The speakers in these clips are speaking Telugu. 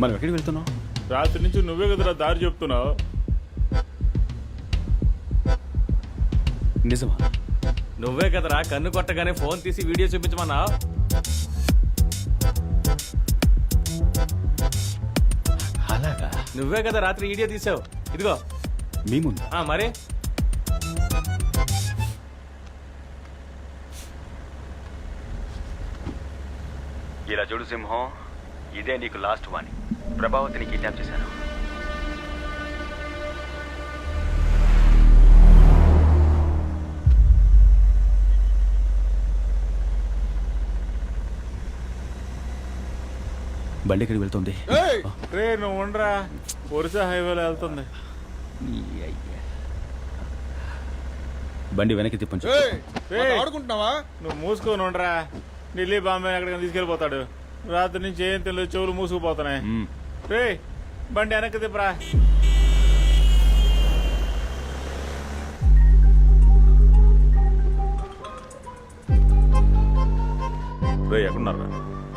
మనం ఎక్కడికి వెళ్తున్నాం? రాత్రి నుంచి నువ్వే కదరా దారి చెప్తున్నావు. నిజమా? నువ్వే కదరా కన్ను కొట్టగానే ఫోన్ తీసి వీడియో చూపించమన్నావు. అలాగా? నువ్వే కదా రాత్రి వీడియో తీసావు. ఇదిగో మీ ముందు. మరి ఇలా చూడు సింహం, ఇదే నీకు లాస్ట్ వార్నింగ్. ప్రభావతిని కిడ్నాప్ చేశాను. బండి ఎక్కడికి వెళ్తుంది? రే నువ్వు ఉండరా, ఒరిసా హైవేలో వెళ్తుంది. బండి వెనక్కి తిప్పండి. ఆడుకుంటున్నావా? నువ్వు మూసుకొని ఉండరా. ఢిల్లీ బాంబే ఎక్కడికైనా తీసుకెళ్ళిపోతాడు. రాత్రి నుంచి ఏం తెలియదు, చెవులు మూసుకుపోతున్నాయి. రే బండి వెనక్కి తిప్పరా. రే ఎక్కడున్నారా?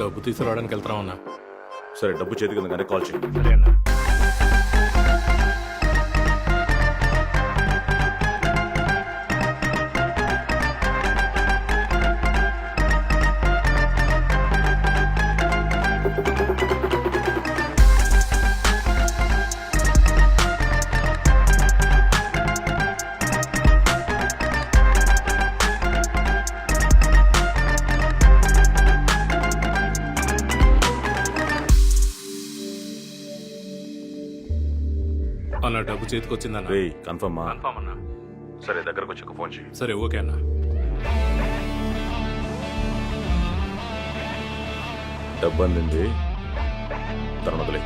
డబ్బు తీసుకురావడానికి వెళ్తా ఉన్నా. సరే డబ్బు చేతికి ఉందగానే కాల్ చేయండి. అన్న డబ్బు చేతికి వచ్చిందన్న. రే కన్ఫర్మా? కన్ఫర్మ్ అన్నా. సరే దగ్గరకు వచ్చి ఒక ఫోన్ చేయి. సరే ఓకే అన్న. డబ్బు అందింది, తన వదిలే.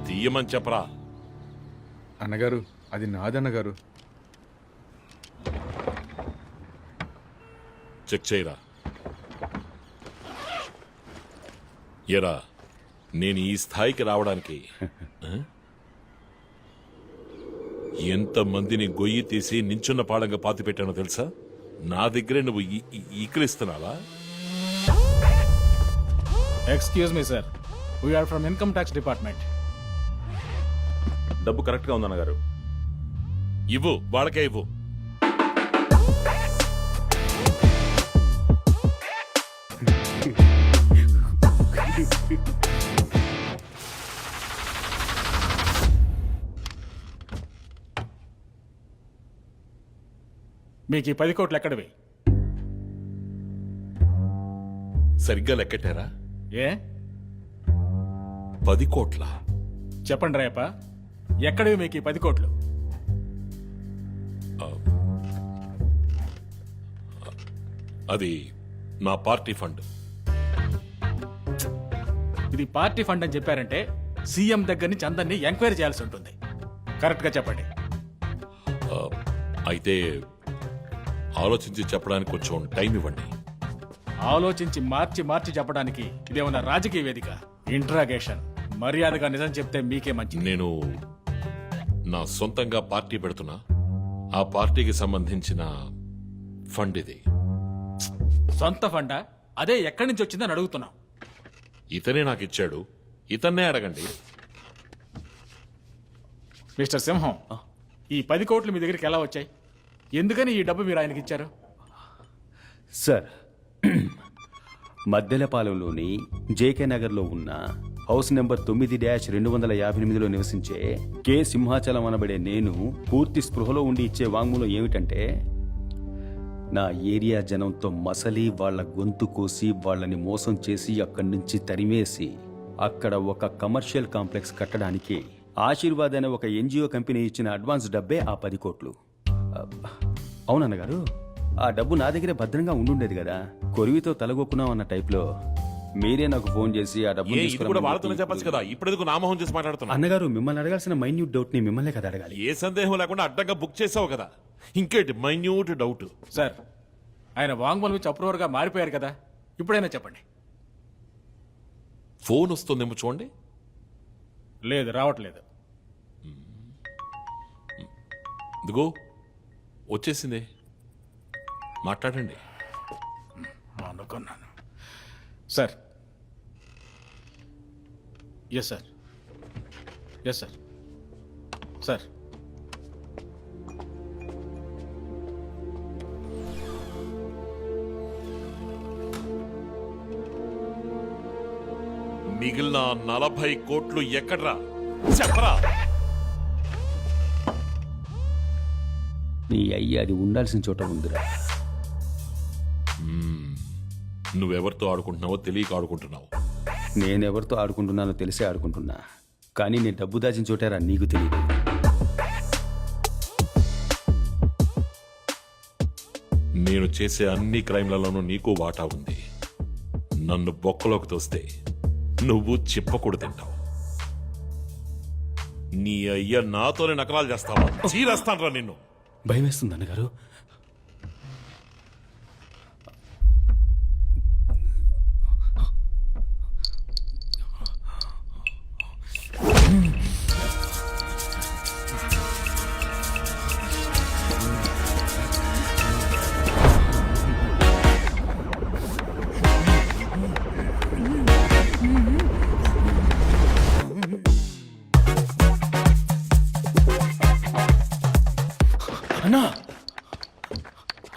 తీయమని చెప్పరా. అన్నగారు అది నాదన్నగారు. చెక్ చేయరా. ఎరా నేను ఈ స్థాయికి రావడానికి ఎంతమందిని గొయ్యి తీసి నించున్న పాడంగా పాతి పెట్టానో తెలుసా? నా దగ్గరే నువ్వు ఈకరిస్తున్నావా? Excuse me sir, we are from income tax department. డబ్బు కరెక్ట్ గా ఉందన్న గారు. ఇవ్వు, వాళ్ళకే ఇవ్వు. మీకు ఈ 10 కోట్లు ఎక్కడివి? సరిగ్గా లెక్కటారా? ఏ 10 కోట్ల? చెప్పండి రేప, ఎక్కడివి మీకు ఈ 10 కోట్లు? అది నా పార్టీ ఫండ్. ఇది పార్టీ ఫండ్ అని చెప్పారంటే సీఎం దగ్గర నుంచి అందరినీ ఎంక్వైరీ చేయాల్సి ఉంటుంది. కరెక్ట్గా చెప్పండి. అయితే ఆలోచించి చెప్పడానికి కొంచెం టైం ఇవ్వండి. ఆలోచించి మార్చి చెప్పడానికి ఇదేమన్నా రాజకీయ వేదిక? ఇంట్రాగేషన్. మర్యాదగా నిజం చెప్తే మీకే మంచిది. నేను నా సొంతంగా పార్టీ పెడుతున్నా. ఆ పార్టీకి సంబంధించిన ఫండ్ ఇది. సొంత ఫండా? అదే ఎక్కడి నుంచి వచ్చిందని అడుగుతున్నాం. ఇతనే నాకు ఇచ్చాడు, ఇతన్నే అడగండి. మిస్టర్ సింహం, ఈ 10 కోట్లు మీ దగ్గరికి ఎలా వచ్చాయి? ఎందుకని ఈ డబ్బు మీరు ఆయనకి ఇచ్చారు? సార్, మద్దెలపాలెంలోని జేకే నగర్లో ఉన్న హౌస్ నెంబర్ 9-258లో నివసించే కె సింహాచలం అనబడే నేను పూర్తి స్పృహలో ఉండి ఇచ్చే వాంగ్మూలం ఏమిటంటే, నా ఏరియా జనంతో మసలి వాళ్ల గొంతు కోసి వాళ్ళని మోసం చేసి అక్కడి నుంచి తరిమేసి అక్కడ ఒక కమర్షియల్ కాంప్లెక్స్ కట్టడానికి ఆశీర్వాద్ అనే ఒక ఎన్జిఓ కంపెనీ ఇచ్చిన అడ్వాన్స్ డబ్బే ఆ 10 కోట్లు. అవునన్నగారు? ఆ డబ్బు నా దగ్గరే భద్రంగా ఉండుండేది కదా. కొరివితో తలగొక్కున్నాం అన్న టైప్లో మీరే నాకు ఫోన్ చేసి ఆ డబ్బు ఇది కూడా వాళ్ళతోనే చెప్పచ్చు కదా, ఇప్పుడెందుకు నామోహం చేసి మాట్లాడుతున్నా? అన్నగారు, మిమ్మల్ని అడగాల్సిన మైన్యూట్ డౌట్ ని మిమ్మల్నే కదా అడగాలి. ఏ సందేహం లేకుండా అడ్డంగా బుక్ చేసావు కదా, ఇంకేంటి మైన్యూట్ డౌట్? సార్, ఆయన వాంగ్మూలం ఇచ్చి అప్రూవర్గా మారిపోయారు కదా, ఇప్పుడైనా చెప్పండి. ఫోన్ వస్తుందేమో చూడండి. లేదు, రావట్లేదు. ఇదిగో వచ్చేసింది, మాట్లాడండి. అనుకున్నాను. Sir, yes sir, yes sir, sir. మిగిలిన 40 కోట్లు ఎక్కడ్రా చెప్పరా? నీ అయ్యి అది ఉండాల్సిన చోట ఉందిరా. నువ్వెవరితో ఆడుకుంటున్నావో తెలియక ఆడుకుంటున్నావు. నేనెవరితో ఆడుకుంటున్నానో తెలిసే ఆడుకుంటున్నా, కానీ నేను డబ్బు దాచిన చోటారా నీకు తెలియదు. నేను చేసే అన్ని క్రైమ్లలోనూ నీకు వాటా ఉంది. నన్ను బొక్కలోకి తోస్తే నువ్వు చిప్పకూడు తింటావు. నీ అయ్య నాతోనే నకలాలు చేస్తావా? చీరేస్తాన్రా నిన్ను. భయం వేస్తుంది అన్నగారు. అన్నా,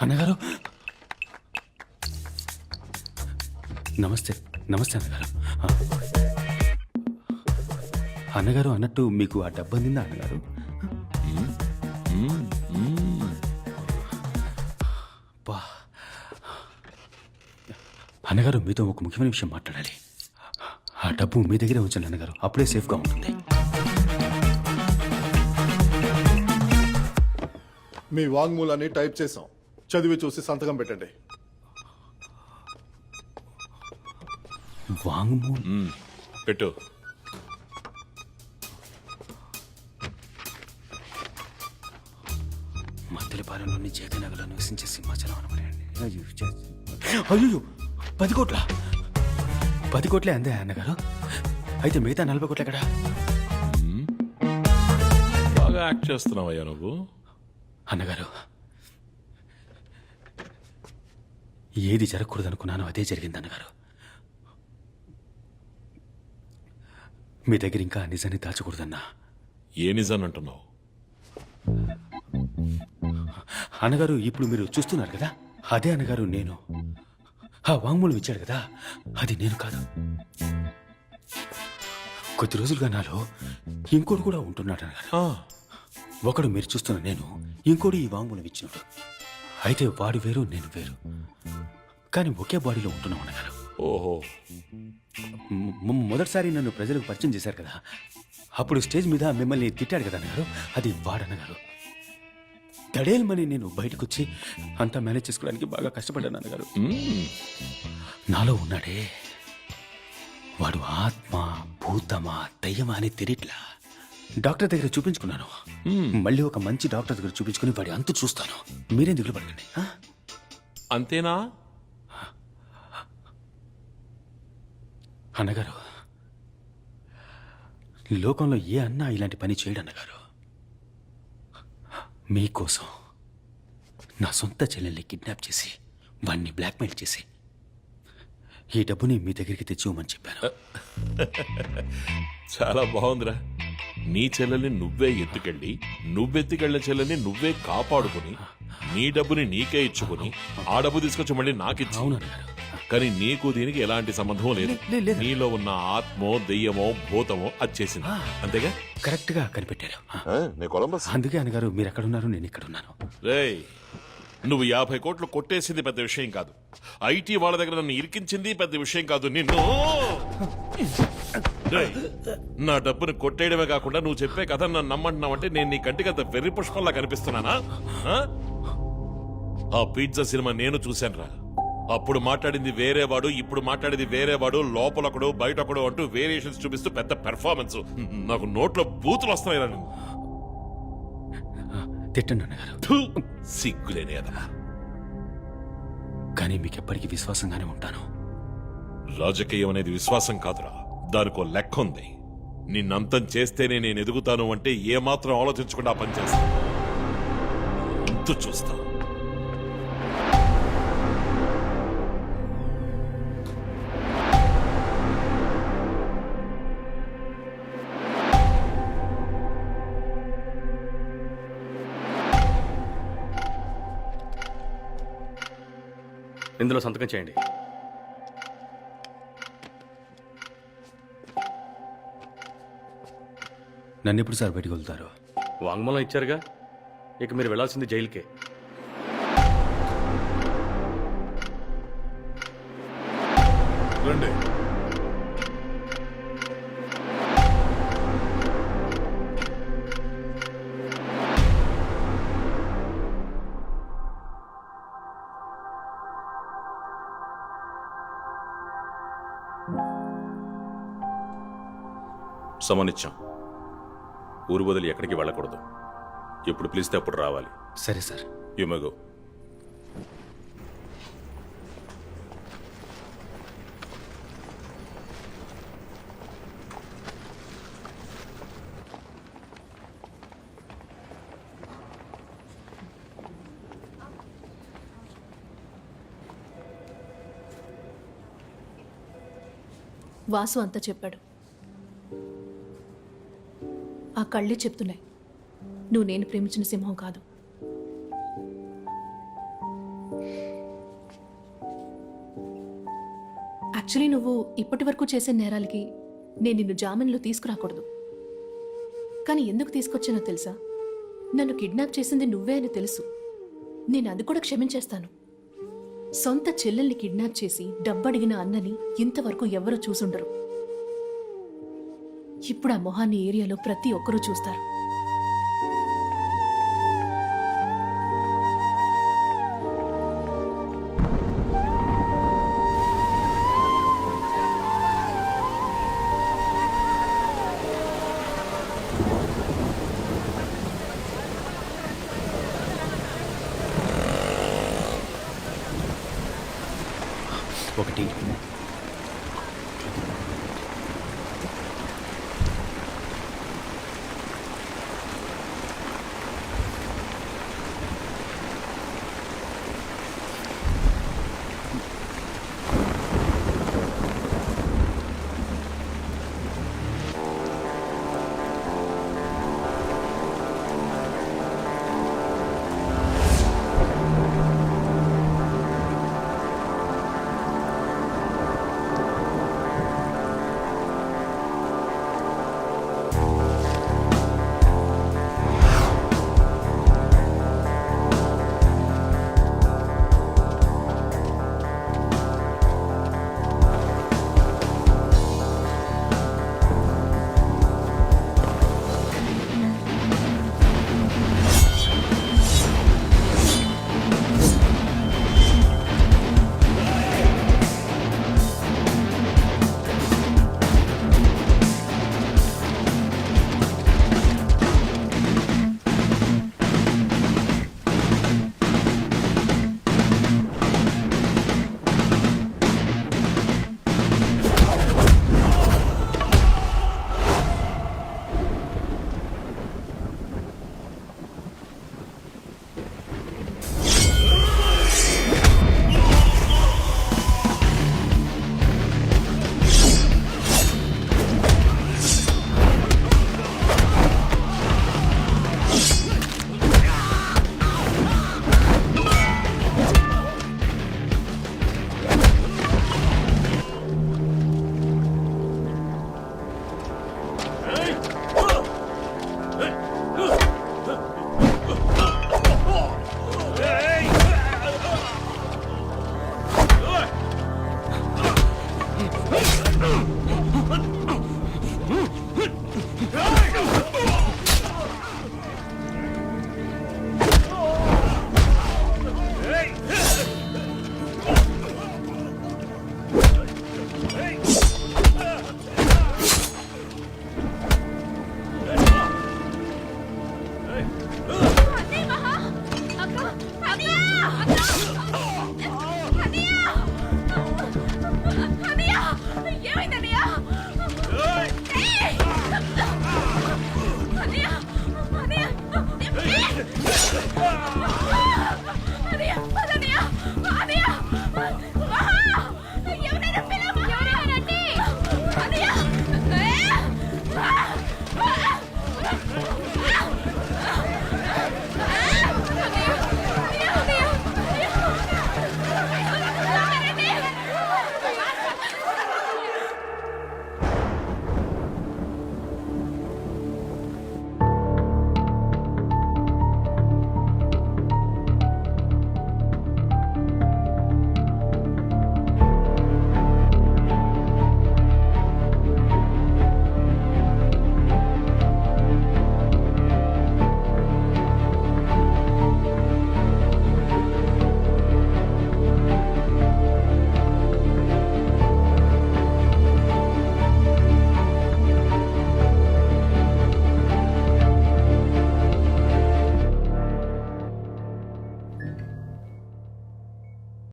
అన్నగారు, నమస్తే. నమస్తే అన్నగారు. అన్నగారు, అన్నట్టు మీకు ఆ డబ్బు అందిందా అన్నగారు? బా. అన్నగారు, మీతో ఒక ముఖ్యమైన విషయం మాట్లాడాలి. ఆ డబ్బు మీ దగ్గరే ఉంచండి అన్నగారు, అప్పుడే సేఫ్గా ఉంటుంది. మీ వాంగ్మూలాన్ని టైప్ చేసాం, చదివి చూసి సంతకం పెట్టండి. వాంగ్మూలం పెట్టు. మద్దెలపాలెంలోని జేకనగర్లో నివసించే సింహాచలం అనబడండి. అయ్యో, 10 కోట్ల 10 కోట్లే అందే అన్నగారు. అయితే మిగతా 40 కోట్లు ఎక్కడా? బాగా యాక్ట్ చేస్తున్నావయ్యా నువ్వు. అన్నగారు, ఏది జరగకూడదు అనుకున్నానో అదే జరిగింది అన్నగారు. మీ దగ్గర ఇంకా ఆ నిజాన్ని దాచకూడదన్నా. ఏ నిజాన్ని అంటున్నావు? అన్నగారు, ఇప్పుడు మీరు చూస్తున్నారు కదా, అదే అన్నగారు నేను. ఆ వాంగ్మూలం ఇచ్చాడు కదా, అది నేను కాదు. కొద్ది రోజులుగా నాలో ఇంకోటి కూడా ఉంటున్నాడు అన్నగారు. ఒకడు మీరు చూస్తున్న నేను, ఇంకోటి ఈ వాంగ్మూలం ఇచ్చినాడు. అయితే వాడు వేరు, నేను వేరు, కానీ ఒకే బాడీలో ఉంటున్నాం అన్నగారు. ఓహో, మొదటిసారి నన్ను ప్రజలకు పరిచయం చేశారు కదా, అప్పుడు స్టేజ్ మీద మిమ్మల్ని తిట్టాడు కదా అన్నగారు, అది వాడన్నగారు. దడేల్మని నేను బయటకు వచ్చి అంతా మేనేజ్ చేసుకోవడానికి బాగా కష్టపడ్డాను అన్నగారు. నాలో ఉన్నాడే, వాడు ఆత్మ, భూతమా, దయ్యమా అని తెలియట్లా. డాక్టర్ దగ్గర చూపించుకున్నాను. మళ్ళీ ఒక మంచి డాక్టర్ దగ్గర చూపించుకుని వాడి అంతు చూస్తాను. మీరేం దిగులు పడకండి. అంతేనా అన్నగారు? లోకంలో ఏ అన్నా ఇలాంటి పని చేయడు అన్నగారు. మీకోసం నా సొంత చెల్లెల్ని కిడ్నాప్ చేసి వాడిని బ్లాక్మెయిల్ చేసి ఈ డబ్బుని మీ దగ్గరికి తెచ్చివ్వమని చెప్పాను. చాలా బాగుందిరా. నీ చెల్లెల్ని నువ్వే ఎత్తుకెళ్ళి, నువ్వెత్తుకెళ్ళిన చెల్లెల్ని నువ్వే కాపాడుకుని, నీ డబ్బుని నీకే ఇచ్చుకుని, ఆ డబ్బు తీసుకొచ్చి మళ్ళీ నాకిచ్చి. అవును అన్నగారు. కానీ నీకు దీనికి ఎలాంటి సంబంధం లేదు. లేదు. నీలో ఉన్న ఆత్మో, దెయ్యమో, భూతమో అది చేసింది. అంతేగా? కరెక్ట్ గా కనిపెట్టారు. అందుకే అన్నగారు, మీరు ఎక్కడున్నారు, నేను ఇక్కడున్నాను. రేయ్, నువ్వు 50 కోట్లు కొట్టేసింది పెద్ద విషయం కాదు. ఐటీ వాళ్ళ దగ్గర నన్ను ఇరికించింది పెద్ద విషయం కాదు. నిన్ను రేయ్, నా డబ్బుని కొట్టేయడమే కాకుండా నువ్వు చెప్పే కథ నన్ను నమ్మంటున్నావంటే నేను నీ కంటికి అంత వెర్రి పుష్పంలా కనిపిస్తున్నానా? ఆ పిజ్జా సినిమా నేను చూశానురా. అప్పుడు మాట్లాడింది వేరేవాడు, ఇప్పుడు మాట్లాడేది వేరేవాడు, లోపలొకడు బయటొకడు అంటూ వేరియేషన్స్ చూపిస్తూ పెద్ద పెర్ఫార్మెన్స్. నాకు నోట్లో బూతులు వస్తున్నాయి. తిట్టండి అన్నగారు, సిగ్గులేని అదమా. కానీ మీకు ఎప్పటికీ విశ్వాసంగానే ఉంటాను. రాజకీయం అనేది విశ్వాసం కాదురా, దానికో లెక్క ఉంది. నిన్నంతం చేస్తేనే నేను ఎదుగుతాను అంటే ఏమాత్రం ఆలోచించకుండా ఆ పని చేస్తాను. అంతు చూస్తా. ఇందులో సంతకం చేయండి. నన్ను ఎప్పుడు సార్ బయటకు వెళ్తారు? వాంగ్మూలం ఇచ్చారుగా, ఇక మీరు వెళ్ళాల్సింది జైలుకే. రండి. సమనిచ్చాం. ఊరు వదిలి ఎక్కడికి వెళ్ళకూడదు. ఎప్పుడు పిలిస్తే అప్పుడు రావాలి. సరే సార్. యుమగో. వాసు అంతా చెప్పాడు. ఆ కళ్ళే చెప్తున్నాయి నువ్వు నేను ప్రేమించిన సింహం కాదు. యాక్చువల్లీ నువ్వు ఇప్పటి వరకు చేసే నేరాలకి నేను నిన్ను జామీన్లో తీసుకురాకూడదు. కానీ ఎందుకు తీసుకొచ్చానో తెలుసా? నన్ను కిడ్నాప్ చేసింది నువ్వే అని తెలుసు. నేను అది కూడా క్షమించేస్తాను. సొంత చెల్లెల్ని కిడ్నాప్ చేసి డబ్బడిగిన అన్నని ఇంతవరకు ఎవరూ చూసుండరు. ఇప్పుడు ఆ మొహాన్ని ఏరియాలో ప్రతి ఒక్కరూ చూస్తారు. ఒకటి ఆ!